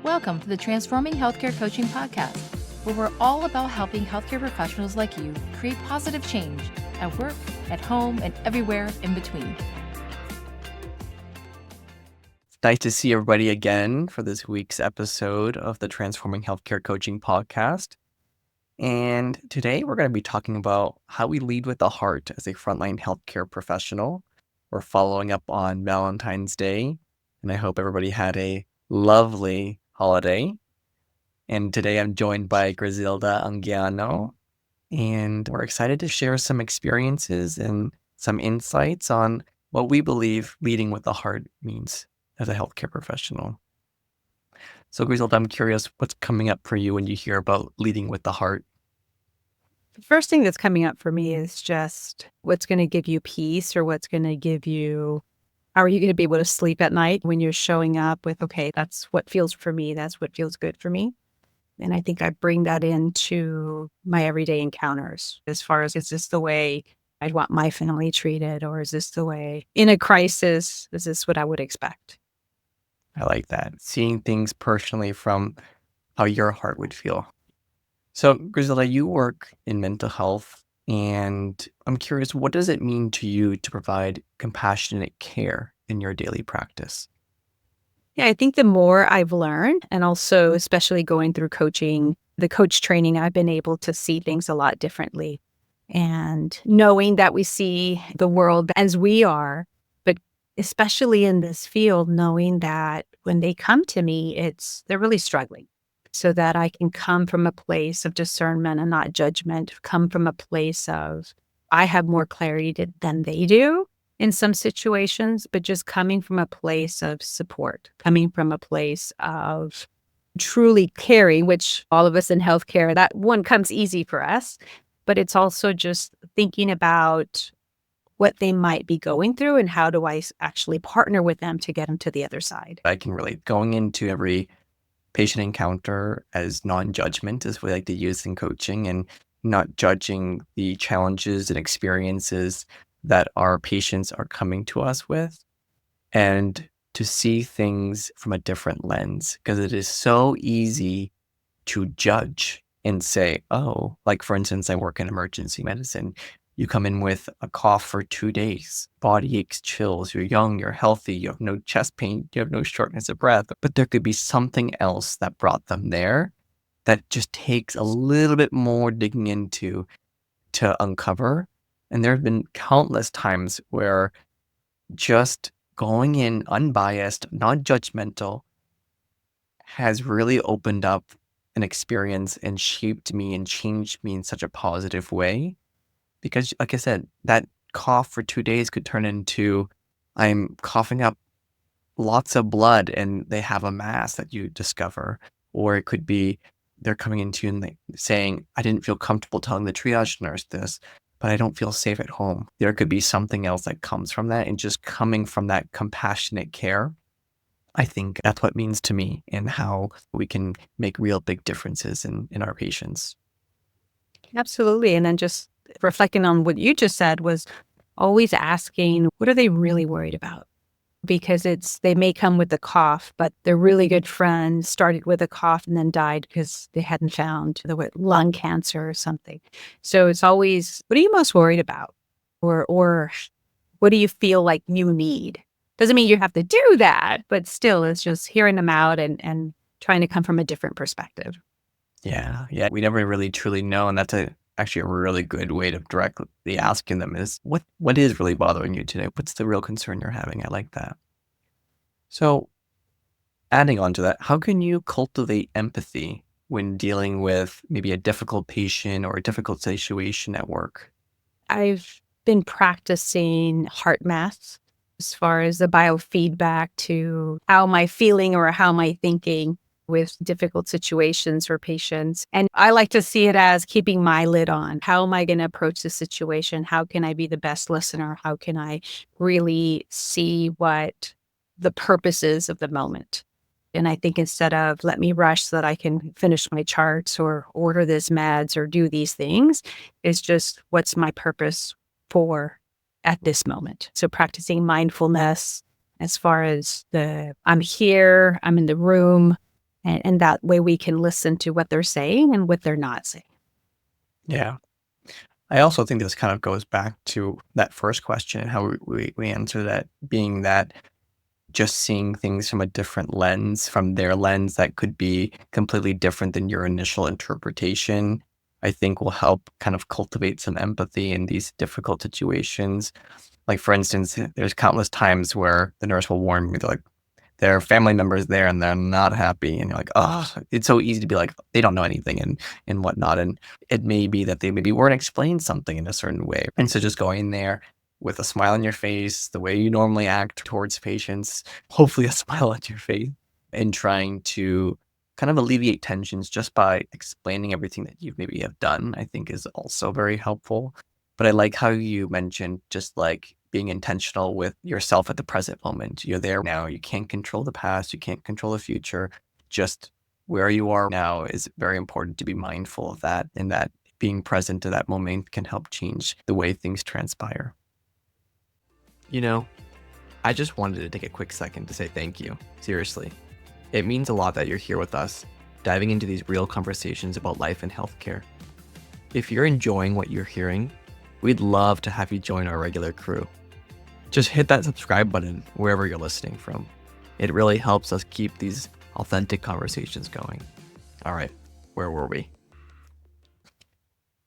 Welcome to the Transforming Healthcare Coaching Podcast, where we're all about helping healthcare professionals like you create positive change at work, at home, and everywhere in between. It's nice to see everybody again for this week's episode of the Transforming Healthcare Coaching Podcast. And today we're going to be talking about how we lead with the heart as a frontline healthcare professional. We're following up on Valentine's Day, and I hope everybody had a lovely holiday. And today I'm joined by Grizelda Anguiano, and we're excited to share some experiences and some insights on what we believe leading with the heart means as a healthcare professional. So Grizelda, I'm curious, what's coming up for you when you hear about leading with the heart? The first thing that's coming up for me is just what's going to give you peace, or what's going to give you, how are you going to be able to sleep at night when you're showing up with, okay, that's what feels for me. That's what feels good for me. And I think I bring that into my everyday encounters as far as, is this the way I'd want my family treated? Or is this the way in a crisis, is this what I would expect? I like that. Seeing things personally from how your heart would feel. So Grizelda, you work in mental health, and I'm curious, what does it mean to you to provide compassionate care in your daily practice? Yeah, I think the more I've learned, and also especially going through coaching, the coach training, I've been able to see things a lot differently. And knowing that we see the world as we are, but especially in this field, knowing that when they come to me, they're really struggling. So that I can come from a place of discernment and not judgment, come from a place of, I have more clarity than they do in some situations, but just coming from a place of support, coming from a place of truly caring, which all of us in healthcare, that one comes easy for us, but it's also just thinking about what they might be going through and how do I actually partner with them to get them to the other side. I can relate. Going into every patient encounter as non-judgment, as we like to use in coaching, and not judging the challenges and experiences that our patients are coming to us with, and to see things from a different lens, because it is so easy to judge and say, oh, like for instance, I work in emergency medicine. You come in with a cough for 2 days, body aches, chills, you're young, you're healthy, you have no chest pain, you have no shortness of breath, but there could be something else that brought them there that just takes a little bit more digging into to uncover. And there have been countless times where just going in unbiased, non-judgmental, has really opened up an experience and shaped me and changed me in such a positive way. Because like I said, that cough for 2 days could turn into, I'm coughing up lots of blood and they have a mass that you discover. Or it could be they're coming into you and saying, I didn't feel comfortable telling the triage nurse this, but I don't feel safe at home. There could be something else that comes from that, and just coming from that compassionate care. I think that's what it means to me, and how we can make real big differences in our patients. Absolutely. And then just reflecting on what you just said was always asking, what are they really worried about? Because they may come with a cough, but their really good friend started with a cough and then died because they hadn't found the lung cancer or something. So it's always, what are you most worried about? Or what do you feel like you need? Doesn't mean you have to do that, but still it's just hearing them out and trying to come from a different perspective. Yeah. We never really truly know. And that's actually a really good way to directly asking them is, what is really bothering you today? What's the real concern you're having? I like that. So adding on to that, how can you cultivate empathy when dealing with maybe a difficult patient or a difficult situation at work? I've been practicing heart math as far as the biofeedback to how am I feeling or how am I thinking with difficult situations for patients. And I like to see it as keeping my lid on. How am I going to approach the situation? How can I be the best listener? How can I really see what the purpose is of the moment? And I think instead of let me rush so that I can finish my charts or order this meds or do these things, it's just what's my purpose for at this moment. So practicing mindfulness as far as I'm here, I'm in the room, And that way we can listen to what they're saying and what they're not saying. Yeah. I also think this kind of goes back to that first question and how we answer that, being that just seeing things from a different lens, from their lens that could be completely different than your initial interpretation, I think will help kind of cultivate some empathy in these difficult situations. Like, for instance, there's countless times where the nurse will warn me, they're like, there are family members there and they're not happy. And you're like, oh, it's so easy to be like, they don't know anything and whatnot. And it may be that they maybe weren't explained something in a certain way. And so just going there with a smile on your face, the way you normally act towards patients, hopefully a smile on your face, and trying to kind of alleviate tensions just by explaining everything that you maybe have done, I think is also very helpful. But I like how you mentioned just like being intentional with yourself at the present moment. You're there now. You can't control the past. You can't control the future. Just where you are now is very important to be mindful of that, and that being present to that moment can help change the way things transpire. You know, I just wanted to take a quick second to say thank you. Seriously. It means a lot that you're here with us, diving into these real conversations about life and healthcare. If you're enjoying what you're hearing, we'd love to have you join our regular crew. Just hit that subscribe button wherever you're listening from. It really helps us keep these authentic conversations going. All right, where were we?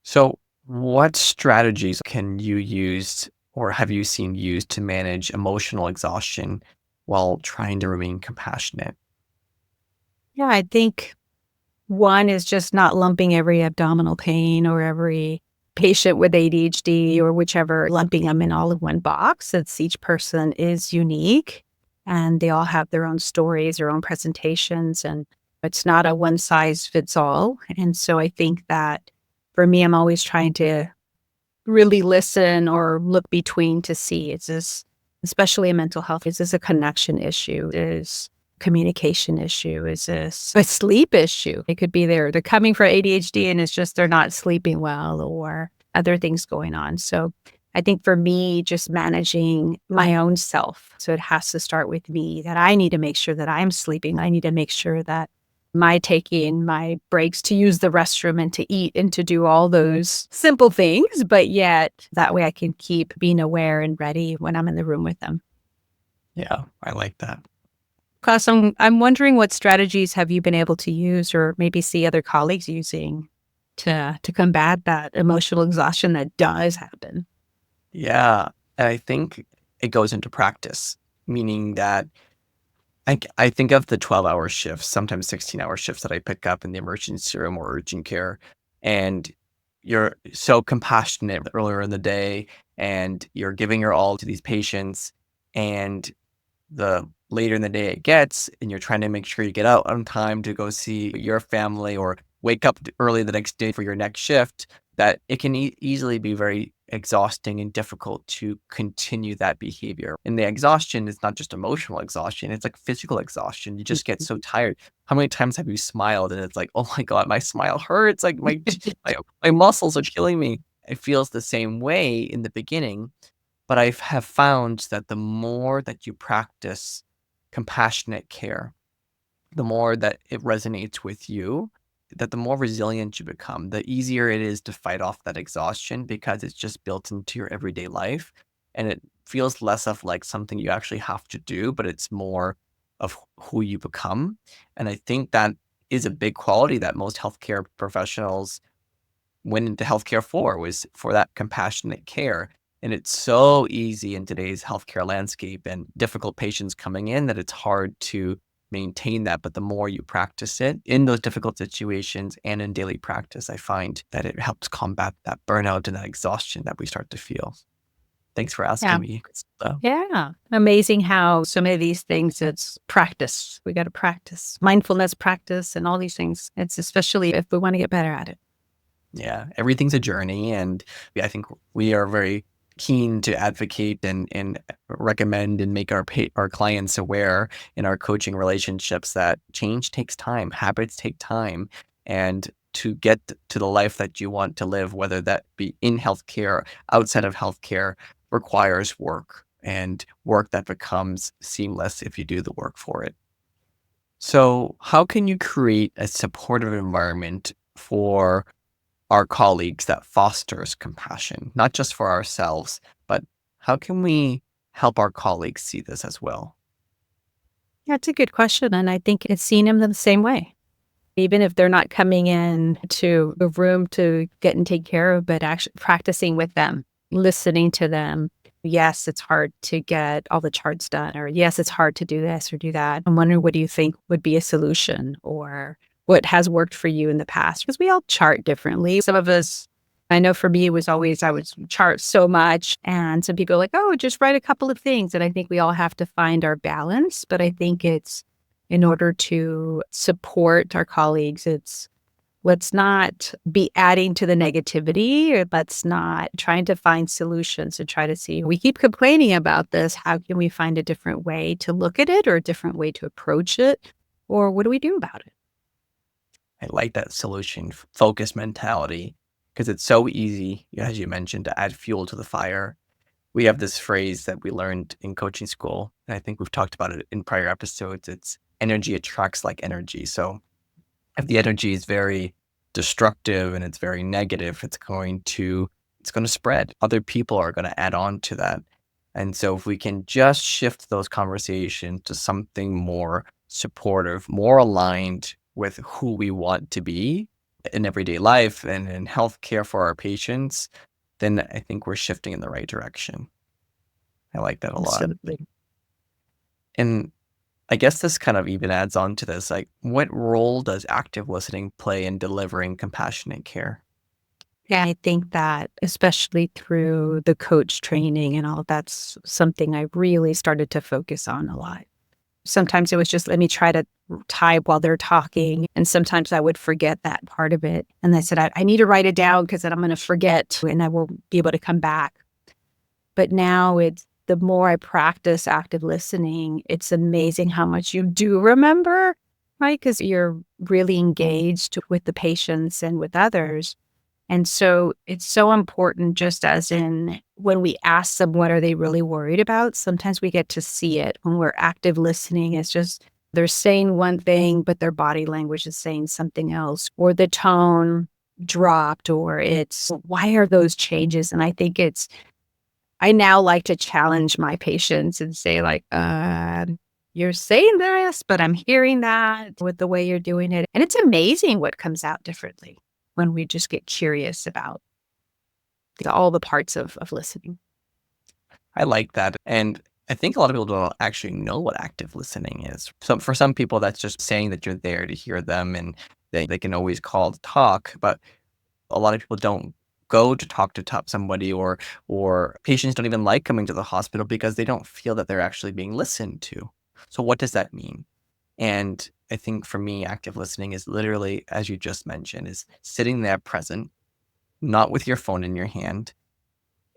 So, what strategies can you use or have you seen used to manage emotional exhaustion while trying to remain compassionate? Yeah, I think one is just not lumping every abdominal pain or every patient with ADHD or whichever, lumping them in all in one box. It's each person is unique and they all have their own stories, their own presentations, and it's not a one size fits all. And so I think that for me, I'm always trying to really listen or look between to see, is this, especially in mental health, is this a connection issue? Is communication issue? Is this a sleep issue? It could be they're coming for ADHD and it's just they're not sleeping well or other things going on. So I think for me, just managing my own self. So it has to start with me, that I need to make sure that I'm sleeping. I need to make sure that my taking my breaks to use the restroom and to eat and to do all those simple things, but yet that way I can keep being aware and ready when I'm in the room with them. Yeah, I like that. Klaus, I'm wondering what strategies have you been able to use or maybe see other colleagues using to combat that emotional exhaustion that does happen? Yeah, and I think it goes into practice, meaning that I think of the 12-hour shifts, sometimes 16-hour shifts that I pick up in the emergency room or urgent care, and you're so compassionate earlier in the day, and you're giving your all to these patients, and the later in the day it gets, and you're trying to make sure you get out on time to go see your family or wake up early the next day for your next shift, that it can easily be very exhausting and difficult to continue that behavior. And the exhaustion is not just emotional exhaustion, it's like physical exhaustion. You just get so tired. How many times have you smiled and it's like, oh my God, my smile hurts. Like my muscles are killing me. It feels the same way in the beginning, but I have found that the more that you practice compassionate care, the more that it resonates with you, that the more resilient you become, the easier it is to fight off that exhaustion because it's just built into your everyday life. And it feels less of like something you actually have to do, but it's more of who you become. And I think that is a big quality that most healthcare professionals went into healthcare for, was for that compassionate care. And it's so easy in today's healthcare landscape and difficult patients coming in that it's hard to maintain that. But the more you practice it in those difficult situations and in daily practice, I find that it helps combat that burnout and that exhaustion that we start to feel. Thanks for Yeah. asking me, Grizelda. Yeah. Amazing how so many of these things, it's practice. We got to practice mindfulness practice and all these things. It's especially if we want to get better at it. Yeah, everything's a journey, and I think we are very keen to advocate and recommend and make our clients aware in our coaching relationships that change takes time, habits take time, and to get to the life that you want to live, whether that be in healthcare, outside of healthcare, requires work and work that becomes seamless if you do the work for it. So, how can you create a supportive environment for our colleagues that fosters compassion, not just for ourselves, but how can we help our colleagues see this as well? Yeah, it's a good question. And I think it's seen them the same way. Even if they're not coming in to a room to get and take care of, but actually practicing with them, listening to them. Yes, it's hard to get all the charts done, or yes, it's hard to do this or do that. I'm wondering, what do you think would be a solution, or what has worked for you in the past? Because we all chart differently. Some of us, I know for me, it was always, I would chart so much. And some people are like, oh, just write a couple of things. And I think we all have to find our balance. But I think it's, in order to support our colleagues, it's, let's not be adding to the negativity, or let's not trying to find solutions to try to see, we keep complaining about this. How can we find a different way to look at it, or a different way to approach it? Or what do we do about it? I like that solution focus mentality because it's so easy, as you mentioned, to add fuel to the fire. We have this phrase that we learned in coaching school, and I think we've talked about it in prior episodes. It's energy attracts like energy. So if the energy is very destructive and it's very negative, it's going to spread. Other people are going to add on to that. And so if we can just shift those conversations to something more supportive, more aligned with who we want to be in everyday life and in healthcare for our patients, then I think we're shifting in the right direction. I like that a lot. Absolutely. And I guess this kind of even adds on to this, like, what role does active listening play in delivering compassionate care? Yeah, I think that especially through the coach training and all, that's something I really started to focus on a lot. Sometimes it was just, let me try to type while they're talking. And sometimes I would forget that part of it. And I said, I need to write it down because then I'm going to forget and I won't be able to come back. But now it's, the more I practice active listening, it's amazing how much you do remember, right? Because you're really engaged with the patients and with others. And so it's so important, just as in when we ask them, what are they really worried about? Sometimes we get to see it when we're active listening. It's just they're saying one thing, but their body language is saying something else, or the tone dropped, or it's, why are those changes? And I think it's, I now like to challenge my patients and say, like, you're saying this, but I'm hearing that with the way you're doing it. And it's amazing what comes out differently when we just get curious about all the parts of listening. I like that. And I think a lot of people don't actually know what active listening is. So for some people, that's just saying that you're there to hear them and they can always call to talk. But a lot of people don't go to talk to somebody, or patients don't even like coming to the hospital because they don't feel that they're actually being listened to. So what does that mean? And I think for me, active listening is literally, as you just mentioned, is sitting there present, not with your phone in your hand.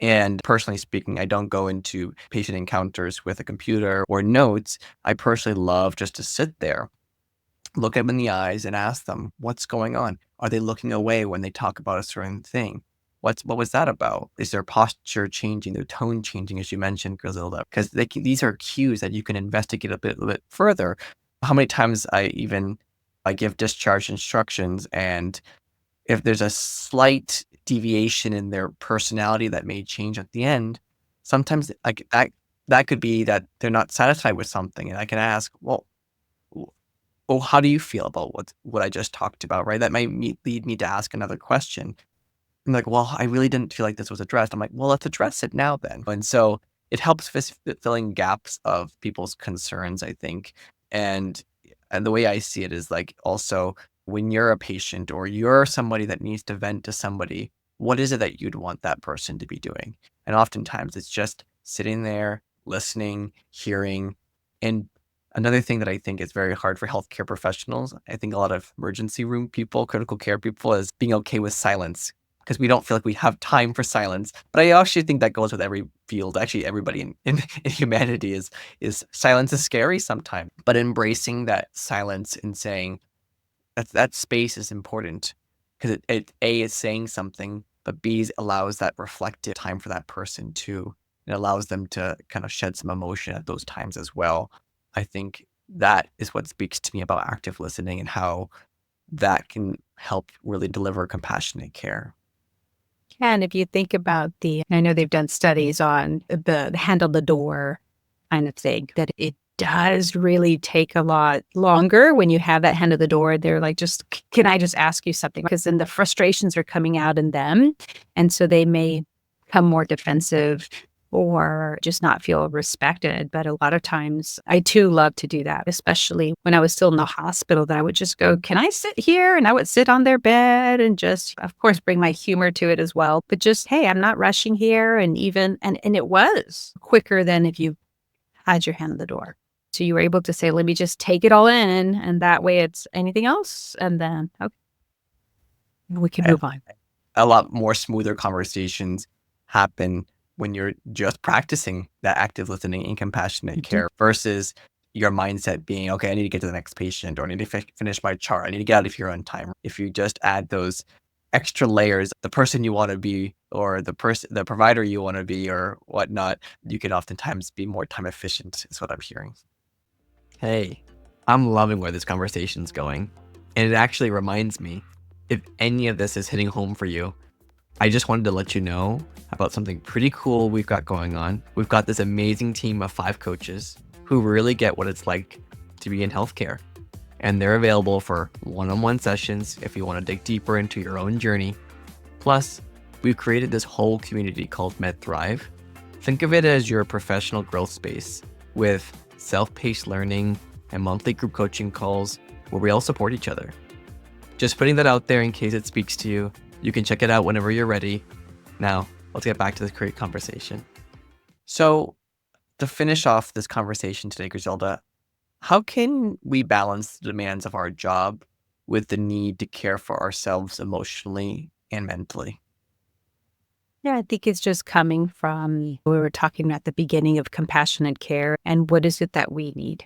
And personally speaking, I don't go into patient encounters with a computer or notes. I personally love just to sit there, look them in the eyes and ask them, what's going on? Are they looking away when they talk about a certain thing? What was that about? Is their posture changing, their tone changing, as you mentioned, Grizelda? Because these are cues that you can investigate a bit further. How many times I give discharge instructions, and if there's a slight deviation in their personality that may change at the end, sometimes like that could be that they're not satisfied with something, and I can ask, well, how do you feel about what I just talked about, right? That might lead me to ask another question. I'm like, well, I really didn't feel like this was addressed. I'm like, well, let's address it now then. And so it helps filling gaps of people's concerns, I think. And and the way I see it is like, also, when you're a patient or you're somebody that needs to vent to somebody, what is it that you'd want that person to be doing? And oftentimes it's just sitting there, listening, hearing. And another thing that I think is very hard for healthcare professionals, I think a lot of emergency room people, critical care people, is being okay with silence because we don't feel like we have time for silence. But I actually think that goes with every field. Actually, everybody in humanity is silence is scary sometimes. But embracing that silence and saying that space is important because it A is saying something, but B allows that reflective time for that person too. It allows them to kind of shed some emotion at those times as well. I think that is what speaks to me about active listening and how that can help really deliver compassionate care. Yeah, and if you think about I know they've done studies on the handle the door kind of thing, that it does really take a lot longer when you have that hand of the door. They're like, can I just ask you something? Because then the frustrations are coming out in them. And so they may become more defensive or just not feel respected. But a lot of times I too love to do that, especially when I was still in the hospital, that I would just go, can I sit here? And I would sit on their bed and just, of course, bring my humor to it as well. But just, hey, I'm not rushing here. And it was quicker than if you had your hand on the door. So you were able to say, let me just take it all in. And that way it's anything else. And then, okay, we can move on. A lot more smoother conversations happen when you're just practicing that active listening and compassionate care versus your mindset being, okay, I need to get to the next patient, or I need to finish my chart. I need to get out of here on time. If you just add those extra layers, the person you want to be, or the provider you want to be, or whatnot, you can oftentimes be more time efficient, is what I'm hearing. Hey, I'm loving where this conversation's going. And it actually reminds me, if any of this is hitting home for you, I just wanted to let you know about something pretty cool we've got going on. We've got this amazing team of 5 coaches who really get what it's like to be in healthcare. And they're available for one-on-one sessions if you want to dig deeper into your own journey. Plus, we've created this whole community called MedThrive. Think of it as your professional growth space with self-paced learning and monthly group coaching calls where we all support each other. Just putting that out there in case it speaks to you. You can check it out whenever you're ready. Now, let's get back to this great conversation. So, to finish off this conversation today, Grizelda, how can we balance the demands of our job with the need to care for ourselves emotionally and mentally? Yeah, I think it's just coming from, we were talking at the beginning of compassionate care and what is it that we need?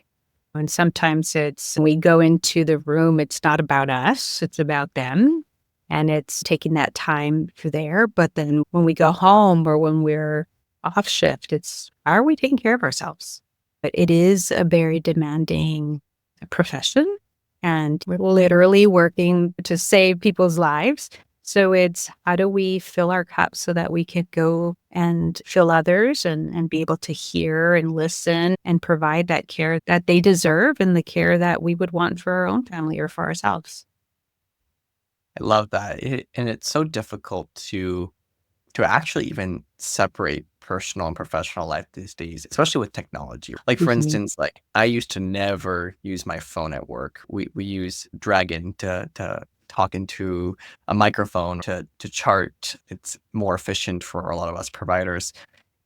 And sometimes when we go into the room, it's not about us, it's about them. And it's taking that time for there. But then when we go home or when we're off shift, it's, are we taking care of ourselves? But it is a very demanding profession. And we're literally working to save people's lives. So it's, how do we fill our cups so that we can go and fill others and be able to hear and listen and provide that care that they deserve and the care that we would want for our own family or for ourselves. I love that. And it's so difficult to actually even separate personal and professional life these days, especially with technology. Like, for instance, like I used to never use my phone at work. We use Dragon to talk into a microphone to chart. It's more efficient for a lot of us providers.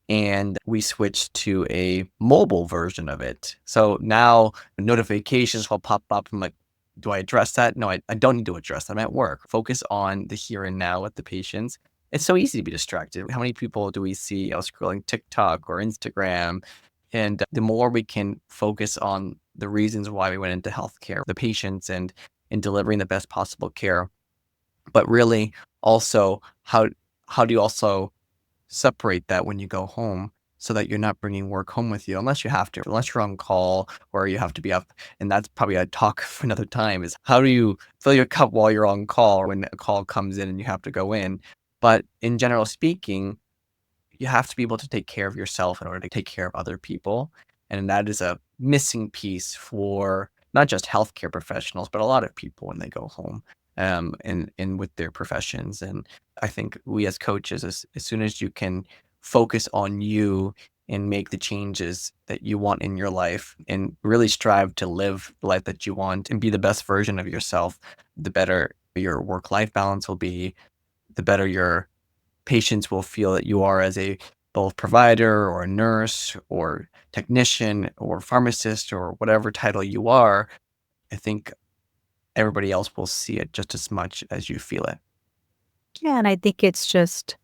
And we switched to a mobile version of it. So now notifications will pop up. I'm like, do I address that? No, I don't need to address that. I'm at work. Focus on the here and now with the patients. It's so easy to be distracted. How many people do we see scrolling TikTok or Instagram? And the more we can focus on the reasons why we went into healthcare, the patients, and in delivering the best possible care, but really also how do you also separate that when you go home so that you're not bringing work home with you, unless you have to, unless you're on call or you have to be up. And that's probably a talk for another time, is how do you fill your cup while you're on call or when a call comes in and you have to go in. But in general speaking, you have to be able to take care of yourself in order to take care of other people. And that is a missing piece for not just healthcare professionals, but a lot of people when they go home and with their professions. And I think we as coaches, as soon as you can focus on you and make the changes that you want in your life and really strive to live the life that you want and be the best version of yourself, the better your work-life balance will be, the better your patients will feel that you are as a both provider or a nurse or technician or pharmacist or whatever title you are. I think everybody else will see it just as much as you feel it. Yeah, and I think it's just,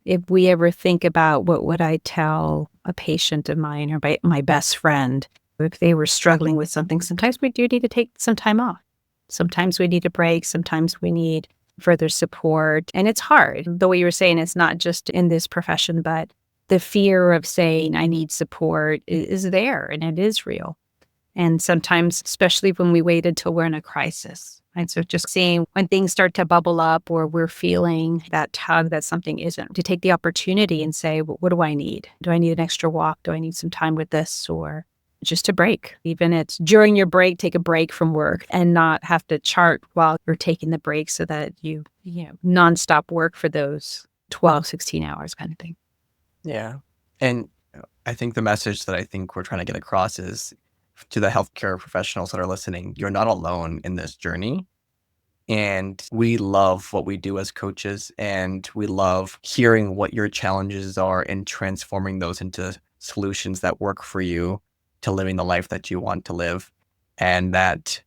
if we ever think about what would I tell a patient of mine or my best friend, if they were struggling with something, sometimes we do need to take some time off. Sometimes we need a break. Sometimes we need further support. And it's hard. The way you were saying, it's not just in this profession, but the fear of saying I need support is there and it is real. And sometimes, especially when we wait until we're in a crisis. And so just seeing when things start to bubble up or we're feeling that tug that something isn't, to take the opportunity and say, well, what do I need? Do I need an extra walk? Do I need some time with this? Or just a break? Even it's during your break, take a break from work and not have to chart while you're taking the break so that you nonstop work for those 12, 16 hours kind of thing. Yeah. And I think the message that I think we're trying to get across is to the healthcare professionals that are listening, you're not alone in this journey. And we love what we do as coaches, and we love hearing what your challenges are and transforming those into solutions that work for you to living the life that you want to live. And that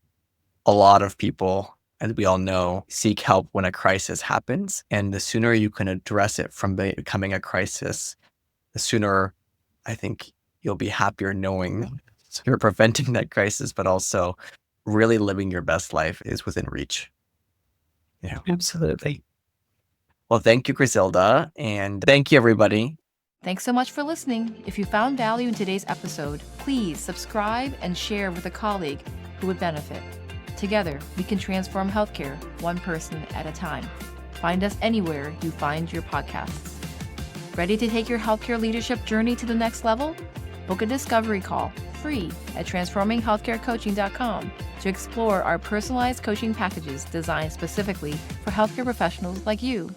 a lot of people, as we all know, seek help when a crisis happens. And the sooner you can address it from becoming a crisis, the sooner I think you'll be happier knowing you're preventing that crisis, but also really living your best life is within reach. Yeah. Absolutely. Well, thank you, Grizelda. And thank you, everybody. Thanks so much for listening. If you found value in today's episode, please subscribe and share with a colleague who would benefit. Together, we can transform healthcare one person at a time. Find us anywhere you find your podcasts. Ready to take your healthcare leadership journey to the next level? Book a discovery call free at transforminghealthcarecoaching.com to explore our personalized coaching packages designed specifically for healthcare professionals like you.